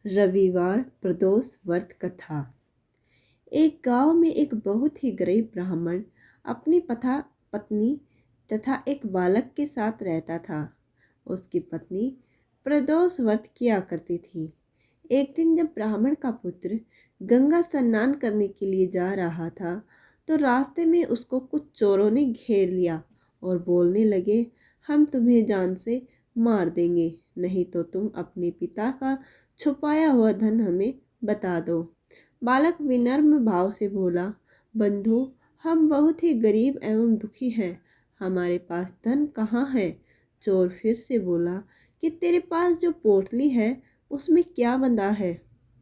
रविवार प्रदोष व्रत कथा। एक गांव में एक बहुत ही गरीब ब्राह्मण अपनी पत्नी तथा एक बालक के साथ रहता था। उसकी पत्नी प्रदोष व्रत किया करती थी। एक दिन जब ब्राह्मण का पुत्र गंगा स्नान करने के लिए जा रहा था तो रास्ते में उसको कुछ चोरों ने घेर लिया और बोलने लगे, हम तुम्हें जान से मार देंगे, नहीं तो तुम अपने पिता का छुपाया हुआ धन हमें बता दो। बालक विनम्र भाव से बोला, बंधु, हम बहुत ही गरीब एवं दुखी हैं, हमारे पास धन कहाँ है। चोर फिर से बोला कि तेरे पास जो पोटली है उसमें क्या बंधा है।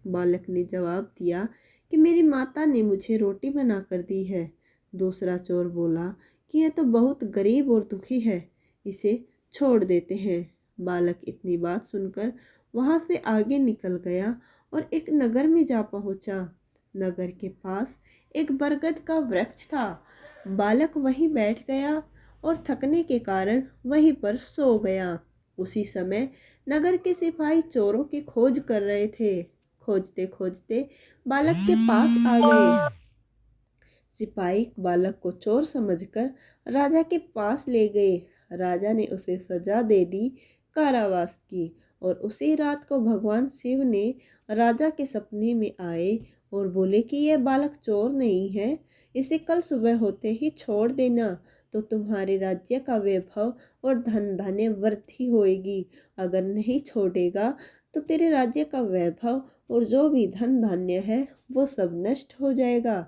बालक ने जवाब दिया कि मेरी माता ने मुझे रोटी बना कर दी है। दूसरा चोर बोला कि यह तो बहुत गरीब और दुखी है, इसे छोड़ देते हैं। बालक इतनी बात सुनकर वहां से आगे निकल गया और एक नगर में जा पहुंचा। नगर के पास एक बरगद का वृक्ष था। बालक वहीं बैठ गया और थकने के कारण वहीं पर सो गया। उसी समय नगर के सिपाही चोरों की खोज कर रहे थे। खोजते खोजते बालक के पास आ गए। सिपाही बालक को चोर समझकर राजा के पास ले गए। राजा ने उसे सजा दे दी, कारावास की। और उसी रात को भगवान शिव ने राजा के सपने में आए और बोले कि यह बालक चोर नहीं है, इसे कल सुबह होते ही छोड़ देना तो तुम्हारे राज्य का वैभव और धन धान्य वृद्धि होएगी। अगर नहीं छोड़ेगा तो तेरे राज्य का वैभव और जो भी धन धान्य है वो सब नष्ट हो जाएगा।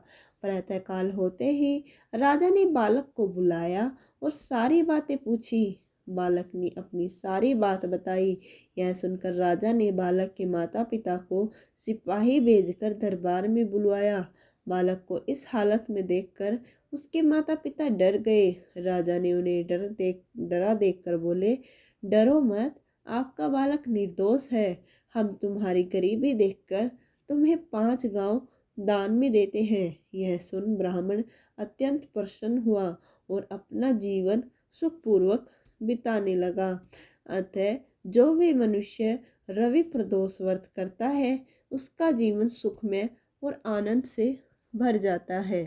प्रातःकाल होते ही राजा ने बालक को बुलाया और सारी बातें पूछी। बालक ने अपनी सारी बात बताई। यह सुनकर राजा ने बालक के माता पिता को सिपाही भेजकर दरबार में बुलवाया। बालक को इस हालत में देखकर उसके माता पिता डर गए। राजा ने उन्हें डरा देखकर बोले, डरो मत, आपका बालक निर्दोष है। हम तुम्हारी गरीबी देखकर तुम्हें 5 गांव दान में देते हैं। यह सुन ब्राह्मण अत्यंत प्रसन्न हुआ और अपना जीवन सुखपूर्वक बिताने लगा। अतः जो भी मनुष्य रवि प्रदोष व्रत करता है उसका जीवन सुखमय और आनंद से भर जाता है।